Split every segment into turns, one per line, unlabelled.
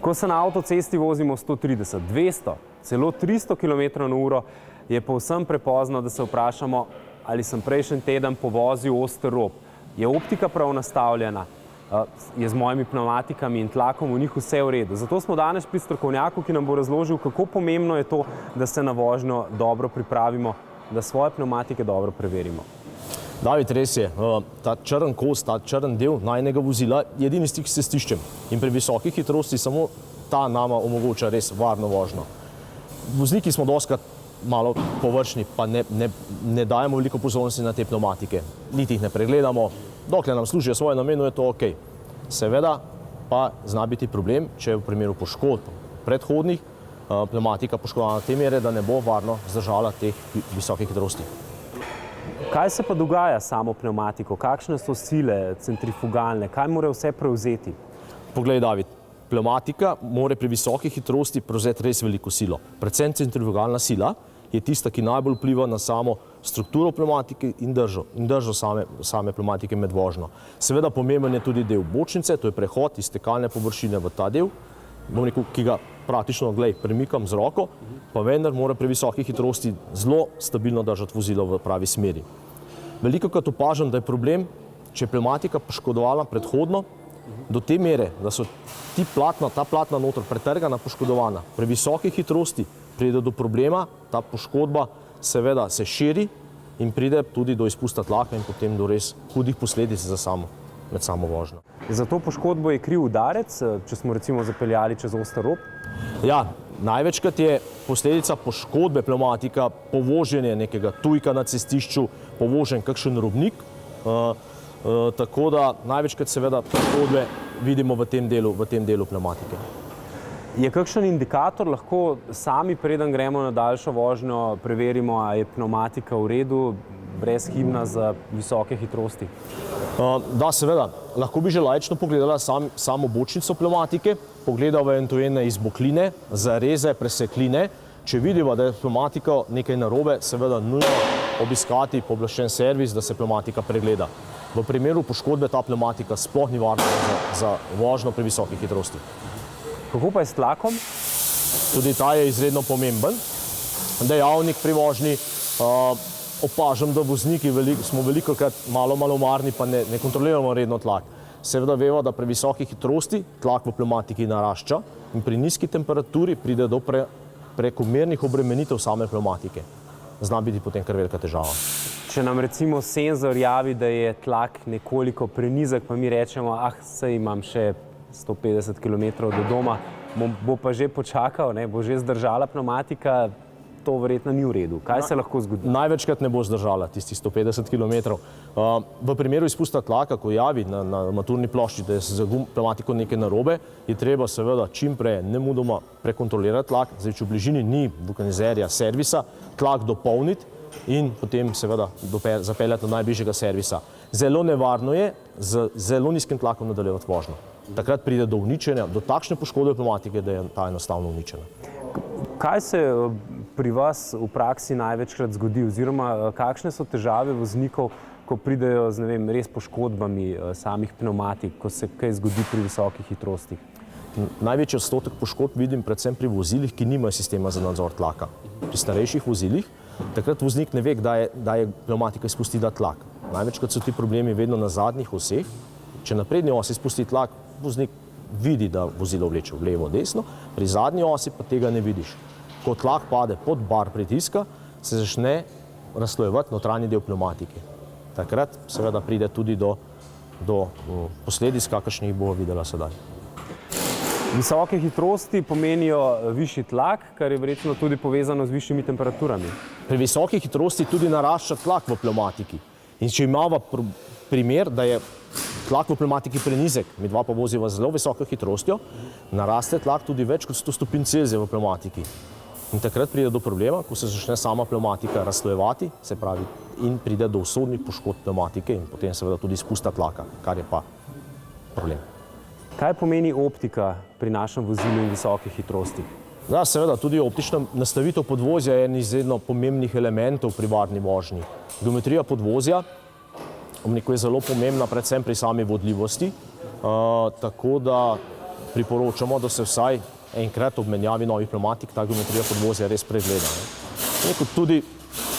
Ko se na avtocesti vozimo 130, 200, celo 300 km/h, je povsem prepozno, da se vprašamo, ali sem prejšnji teden povozil oster rob. Je optika prav nastavljena? Je z mojimi pneumatikami in tlakom v njih vse v redu? Zato smo danes pri strokovnjaku, ki nam bo razložil, kako pomembno je to, da se na vožnjo dobro pripravimo, da svoje pneumatike dobro preverimo.
David, res je, ta črn kos, ta črn del najnega vozila je edini stik s cestiščem in pri visokih hitrosti samo ta nama omogoča res varno vožnjo. Vozniki smo dostikrat malo površni, pa ne dajemo veliko pozornosti na te pneumatike. Niti jih ne pregledamo, dokler nam služijo svoje namenu, je to ok. Seveda pa zna biti problem, če v primeru poškodb predhodnih pneumatika poškodovana te mere, da ne bo varno zdržala teh visokih hitrosti.
Kaj se pa dogaja s samo pneumatiko? Kakšne so sile centrifugalne? Kaj mora vse prevzeti?
Poglej, David, pneumatika mora pri visoki hitrosti prevzeti res veliko silo. Predvsem centrifugalna sila je tista, ki najbolj vpliva na samo strukturo pneumatike in držo same pneumatike med vožnjo. Seveda pomemben je tudi del bočnice, to je prehod iz tekalne površine v ta del, ki ga praktično, premikam z roko, pa vendar mora pri visoki hitrosti zelo stabilno držati vozilo v pravi smeri. Velikokrat opažam, da je problem, če je pneumatika poškodovala predhodno, do te mere, da so ta platna noter pretrgana, poškodovana. Pri visoki hitrosti pride do problema, ta poškodba seveda se širi in pride tudi do izpusta tlaka in potem do res hudih posledic med samo vožnjo.
Za to poškodbo je kriv udarec, če smo recimo zapeljali čez oster rob?
Ja, največkrat je posledica poškodbe pneumatika povoženje nekega tujka na cestišču, povožen kakšen robnik, tako da največkrat seveda poškodbe vidimo v tem delu pneumatike.
Je kakšen indikator, lahko sami, preden gremo na daljšo vožnjo, preverimo, a je pneumatika v redu, brezhibna za visoke hitrosti?
Da, seveda. Lahko bi že laično pogledala samo bočnico pneumatike, pogledala eventualne izbokline, zareze, presekline. Če vidimo, da je pneumatika nekaj narobe, seveda nujno obiskati pooblaščen servis, da se pneumatika pregleda. V primeru poškodbe ta pneumatika sploh ni varna za vožnjo pri visoki hitrosti.
Kako pa je s tlakom?
Tudi ta je izredno pomemben dejavnik pri vožnji. Opažam, da vozniki smo velikokrat malo malomarni, pa ne kontroliramo redno tlak. Seveda vemo, da pri visoki hitrosti tlak v pneumatiki narašča in pri nizki temperaturi pride do prekomernih obremenitev same pneumatike. Zna biti potem kar velika težava.
Če nam recimo senzor javi, da je tlak nekoliko prenizek, pa mi rečemo, saj imam še 150 km do doma, bo pa že počakal, bo že zdržala pneumatika, to verjetno ni v redu. Kaj se lahko zgodi?
Največkrat ne bo zdržala tistih 150 km. V primeru izpusta tlaka, ko javi na armaturni plošči, da je z pneumatiko nekaj narobe, je treba seveda čim prej nemudoma prekontrolirati tlak. Zdaj, če v bližini ni vulkanizerja, servisa, tlak dopolniti in potem seveda zapeljati do najbližjega servisa. Zelo nevarno je z zelo nizkim tlakom nadaljevati vožnjo. Takrat pride do uničenja, do takšne poškodbe pneumatike, da je ta enostavno uničena.
Kaj se pri vas v praksi največkrat zgodi, oziroma kakšne so težave voznikov, ko pridejo z res poškodbami samih pneumatik, ko se kaj zgodi pri visokih hitrostih?
Največji odstotek poškodb vidim predvsem pri vozilih, ki nimajo sistema za nadzor tlaka. Pri starejših vozilih takrat voznik ne ve, kdaj je pneumatika izpustila tlak. Največkrat so ti problemi vedno na zadnjih oseh. Če na prednji osi izpusti tlak, voznik vidi, da vozilo vleče v levo, desno, pri zadnji osi pa tega ne vidiš. Ko tlak pade pod bar pritiska, se začne razslojevati notranji del pneumatike. Takrat seveda pride tudi do posledic, kakršnih bo videla sedaj.
Visoke hitrosti pomenijo višji tlak, kar je verjetno tudi povezano z višjimi temperaturami.
Pri visoki hitrosti tudi narašča tlak v pneumatiki. In če imamo primer, da je tlak v pneumatiki prenizek, mi dva pa voziva z zelo visoko hitrostjo, naraste tlak tudi več kot 100 stopinj Celzija v pneumatiki. In takrat pride do problema, ko se začne sama pneumatika razslojevati, se pravi, in pride do usodnih poškodb pneumatike in potem seveda tudi izpusta tlaka, kar je pa problem.
Kaj pomeni optika pri našem vozilu in visokih hitrostih?
Da, seveda, tudi optična nastavitev podvozja je en izredno pomembnih elementov pri varni vožnji. Geometrija podvozja je zelo pomembna predvsem pri sami vodljivosti, tako da priporočamo, da se vsaj enkrat ob menjavi novih pneumatik ta geometrija podvozja res pregleda. Tudi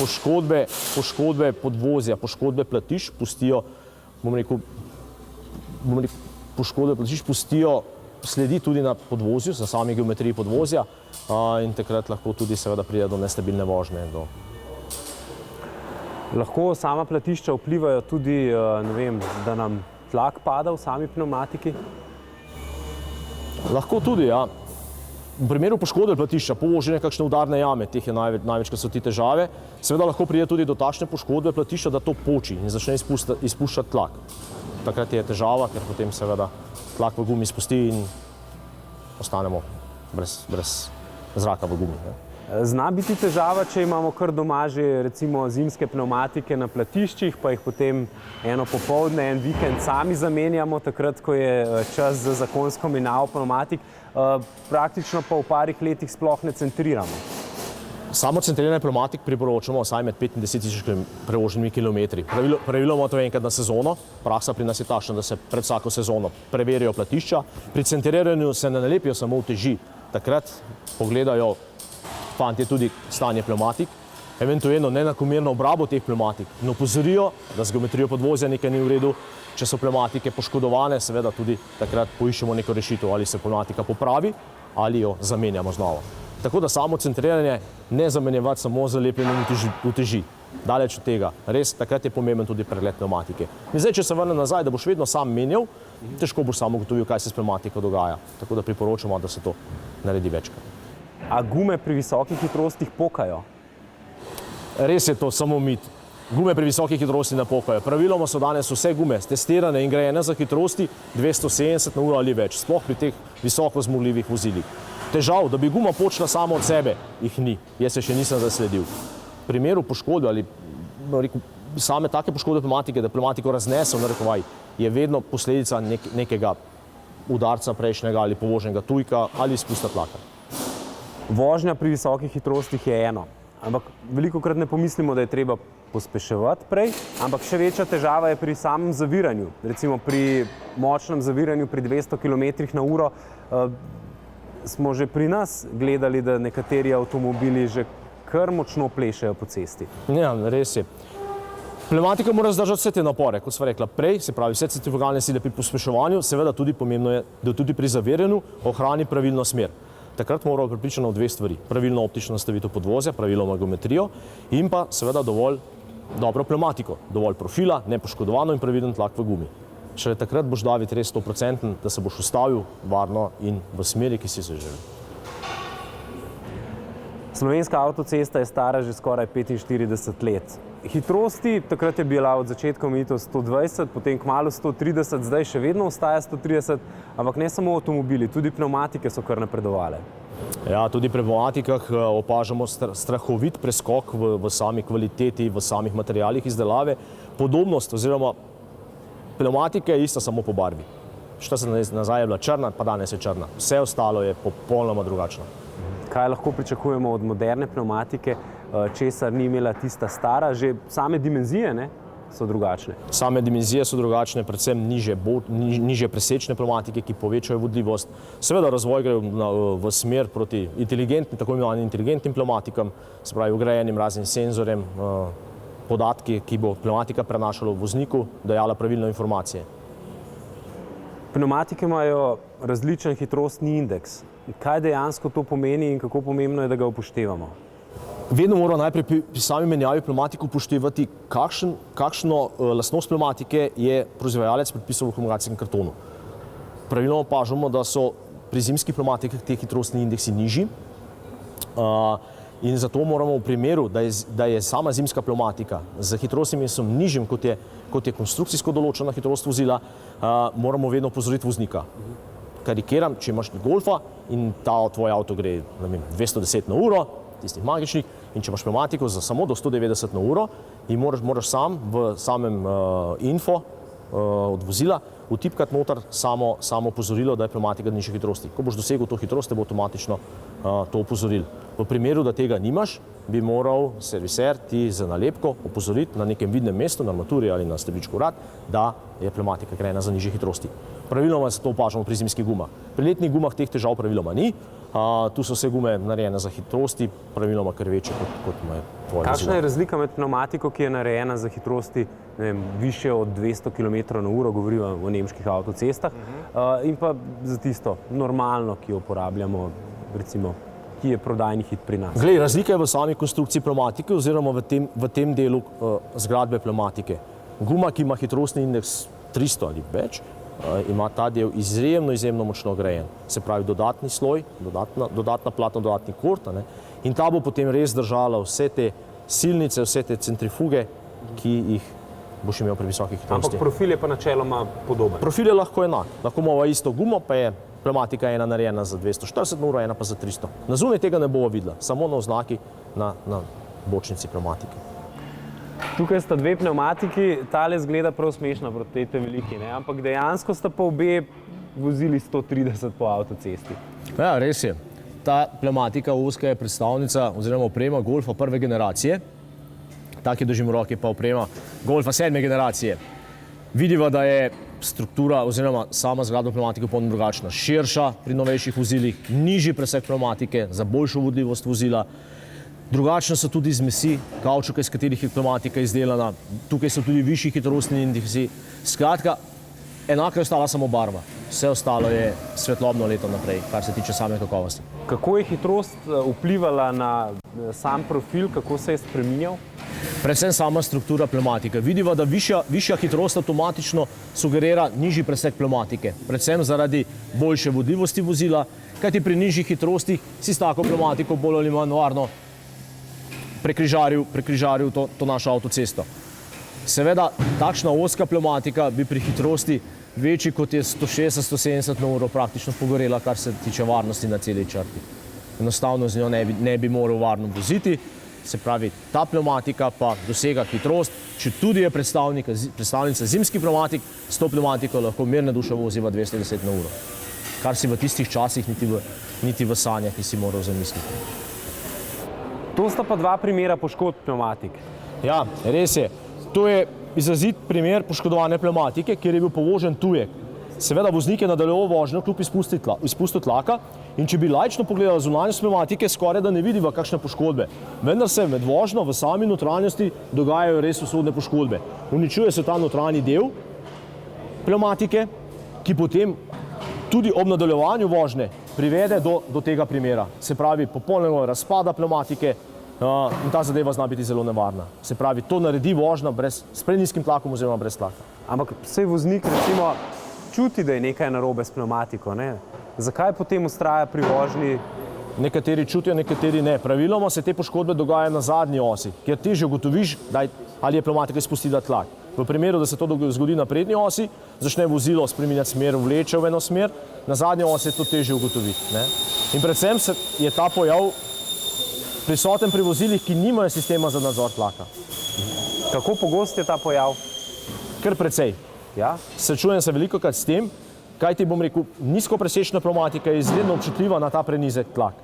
poškodbe podvozja, poškodbe platišč pustijo, poškodbe platišč pustijo sledi tudi na podvozju, na sami geometriji podvozja in takrat lahko tudi seveda pride do nestabilne vožnje.
Lahko sama platišča vplivajo tudi, ne vem, da nam tlak pada v sami pneumatiki?
Lahko tudi, ja. V primeru poškodbe platišča, povoženje kakšne udarne jame, teh je največkrat so ti težave, seveda lahko pride tudi do takšne poškodbe platišča, da to poči in začne izpuščati tlak. Takrat je težava, ker potem seveda tlak v gumi spusti in ostanemo brez zraka v gumi.
Zna biti težava, če imamo kar doma že recimo zimske pneumatike na platiščih, pa jih potem eno popoldne, en vikend sami zamenjamo, takrat, ko je čas za zakonsko menjavo pneumatik, praktično pa v parih letih sploh ne centriramo.
Samo centriranje pneumatik priporočamo vsaj med 5 in 10 tisoč prevoženimi kilometri. Praviloma to je enkrat na sezono. Praksa pri nas je takšna, da se pred vsako sezono preverijo platišča. Pri centriranju se ne nalepijo samo uteži. Takrat pogledajo fantje tudi stanje pneumatik, eventualno neenakomerno obrabo teh pneumatik in opozorijo, da z geometrijo podvozja nekaj ni v redu. Če so pneumatike poškodovane, seveda tudi takrat poiščemo neko rešitev, ali se pneumatika popravi ali jo zamenjamo znova. Tako da samo centriranje ne zamenjevati samo z lepljenjem uteži. Daleč od tega. Res, takrat je pomemben tudi pregled pneumatike. In zdaj, če se vrnem nazaj, da boš vedno sam menjal, težko boš samo ugotovil, kaj se s pneumatiko dogaja. Tako da priporočamo, da se to naredi večkrat.
A gume pri visokih hitrostih pokajo?
Res je to samo mit. Gume pri visokih hitrosti ne pokajo. Praviloma so danes vse gume testirane in grajene za hitrosti 270 na uro ali več, sploh pri teh visoko zmogljivih vozilih. Težav, da bi guma počela samo od sebe, jih ni. Jaz se še nisem zasledil. V primeru poškodbe ali same take poškodbe pneumatike, da pneumatiko raznese, je vedno posledica nekega udarca prejšnjega ali povoženega tujka ali izpusta tlaka.
Vožnja pri visokih hitrostih je eno, ampak velikokrat ne pomislimo, da je treba pospeševati prej, ampak še večja težava je pri samem zaviranju. Recimo pri močnem zaviranju pri 200 km na uro smo že pri nas gledali, da nekateri avtomobili že kar močno plešejo po cesti.
Ja, res je. Pneumatika mora zdržati vse te napore, kot sva rekla prej, se pravi vse centrifugalne sile pri pospeševanju, seveda tudi pomembno je, da tudi pri zaviranju ohrani pravilno smer. Takrat moramo pripričati o dve stvari. Pravilno optično nastavitev podvozja, praviloma geometrijo in pa seveda dovolj dobro pneumatiko, dovolj profila, nepoškodovano in pravilen tlak v gumi. Šele takrat boš David res 100%, da se boš ustavil varno in v smeri, ki si se želel.
Slovenska avtocesta je stara že skoraj 45 let. Hitrosti, takrat je bila od začetka omejitev 120, potem kmalu 130, zdaj še vedno ostaja 130, ampak ne samo avtomobili, tudi pneumatike so kar napredovale.
Ja, tudi pri pneumatikah opažamo strahovit preskok v sami kvaliteti, v samih materialih izdelave. Podobnost oziroma pneumatika je ista samo po barvi. Šta se nazaj je bila črna, pa danes je črna. Vse ostalo je popolnoma drugačno.
Kaj lahko pričakujemo od moderne pneumatike, česar ni imela tista stara? Že same dimenzije so drugačne.
Same dimenzije so drugačne, predvsem nižje presečne pneumatike, ki povečajo vodljivost. Seveda razvoj gre v smer proti inteligentnim, tako imenovanim inteligentnim pneumatikam, se pravi vgrajenim raznim senzorjem, podatki, ki bo pneumatika prenašala vozniku, dajala pravilno informacije.
Pneumatike imajo različen hitrostni indeks. Kaj dejansko to pomeni in kako pomembno je, da ga upoštevamo?
Vedno moramo najprej pri sami menjavi pneumatike upoštevati, kakšno lastnost pneumatike je proizvajalec predpisal v homologacijskem kartonu. Pravilno opažamo, da so pri zimskih pneumatikah te hitrostni indeksi nižji in zato moramo v primeru, da je sama zimska pneumatika z hitrostnim indeksom nižjim, kot je konstrukcijsko določena hitrost vozila, moramo vedno opozoriti voznika. Karikiram, če imaš Golfa in tvoj avto gre 210 na uro, tistih magičnih, in če imaš pneumatiko za samo do 190 na uro in moraš sam v samem info od vozila vtipkati noter samo opozorilo, da je pneumatika nižje hitrosti. Ko boš dosegel to hitrost, te bo avtomatično to opozoril. V primeru, da tega nimaš, bi moral serviser ti za nalepko opozoriti na nekem vidnem mestu, na armaturi ali na stebričku vrat, da je pneumatika grajena za nižje hitrosti. Praviloma se to opažamo pri zimskih gumah. Pri letnih gumah teh težav praviloma ni. Tu so vse gume narejene za hitrosti, praviloma kar večje kot moje tvoje.
Kakšna je razlika med pneumatiko, ki je narejena za hitrosti više od 200 km/h, govorimo o nemških avtocestah, in pa za tisto normalno, ki jo uporabljamo, recimo, ki je prodajni hit pri nas?
Glej, razlika je v sami konstrukciji pneumatike oziroma v tem delu zgradbe pneumatike. Guma, ki ima hitrostni indeks 300 ali več, ima ta del izjemno močno grajen. Se pravi, dodatni sloj, dodatna platna, dodatni kort, in ta bo potem res držala vse te silnice, vse te centrifuge, ki jih boš imel pri visokih hitrostih.
Ampak profil je pa načeloma podoben.
Profil je lahko enak. Lahko imamo isto gumo, pa je pneumatika ena narejena za 240 ur, ena pa za 300. Na zunaj tega ne bomo videla, samo na oznaki na bočnici pneumatike.
Tukaj sta dve pneumatiki, tale zgleda prav smešna proti tej veliki, ampak dejansko sta pa obe vozili 130 po avtocesti.
Ja, res je. Ta pneumatika ozka je predstavnica oziroma oprema Golfa prve generacije. Ta, ki držim v roki, pa oprema Golfa 7. generacije. Vidiva, da je struktura oziroma sama zgradba pneumatike popolnoma drugačna. Širša pri novejših vozilih, nižji presek pneumatike za boljšo vodljivost vozila. Drugačne so tudi zmesi kavčuka, iz katerih je pneumatika izdelana. Tukaj so tudi višji hitrostni indeksi. Skratka, enaka je ostala samo barva. Vse ostalo je svetlobno leto naprej, kar se tiče same kakovosti.
Kako je hitrost vplivala na sam profil, kako se je spreminjal?
Predvsem sama struktura pneumatike. Vidiva, da višja hitrost avtomatično sugerira nižji presek pneumatike. Predvsem zaradi boljše vodljivosti vozila, kajti pri nižjih hitrostih si s tako pneumatiko bolj ali manj varno prekrižaril to našo avtocesto. Seveda, takšna ozka pneumatika bi pri hitrosti večji kot je 160-170 na uro praktično pogorela, kar se tiče varnosti na celi črti. Enostavno z njo ne bi moral varno voziti. Se pravi, ta pneumatika pa dosega hitrost, če tudi je predstavnica zimskih pneumatik, s to pneumatiko lahko mirne duše voziva 210 na uro. Kar si v tistih časih niti v sanjah nisi moral zamisliti.
To sta pa dva primera poškodb pneumatik.
Ja, res je. To je izrazit primer poškodovane pneumatike, kjer je bil povožen tujek. Seveda voznik je nadaljeval vožnjo kljub izpustu tlaka in če bi laično pogledali zunanjost pneumatike, skoraj da ne vidiva kakšne poškodbe. Vendar se med vožnjo v sami notranjosti dogajajo res usodne poškodbe. Uničuje se ta notranji del pneumatike, ki potem tudi ob nadaljevanju vožnje privede do tega primera. Se pravi, popolnega razpada pneumatike in ta zadeva zna biti zelo nevarna. Se pravi, to naredi vožnja s prenizkim tlakom oziroma brez tlaka.
Ampak vsej voznik recimo čuti, da je nekaj narobe s pneumatiko, ne? Zakaj potem vztraja pri vožnji?
Nekateri čutijo, nekateri ne. Praviloma se te poškodbe dogajajo na zadnji osi, kjer težje ugotoviš, ali je pneumatika izpustila tlak. V primeru, da se to zgodi na prednji osi, začne vozilo spreminjati smer, vleče v eno smer, na zadnji osi je to težje ugotoviti. In predvsem je ta pojav prisoten pri vozilih, ki nimajo sistema za nadzor tlaka.
Kako pogost je ta pojav?
Kar precej.
Ja?
Srečujem se velikokrat s tem, kaj ti bom rekel, nizkopresečna pneumatika je izredno občutljiva na ta prenizek tlak.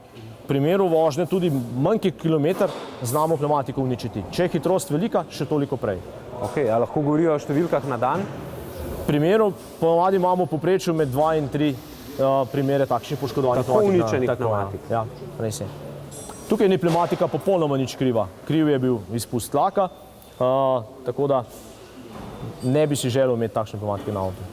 V primeru vožnje tudi manj kot kilometer znamo pneumatiko uničiti. Če je hitrost velika, še toliko prej.
Okay, a lahko govorijo o številkah na dan?
V primeru ponavadi imamo v povprečju med 2 in 3 primere takšnih poškodovanih
pneumatik. Tako uničenih pneumatik.
Ja, res je. Tukaj ni pneumatika popolnoma nič kriva. Kriv je bil izpust tlaka, tako da ne bi si želel imeti takšne pneumatike na avtu.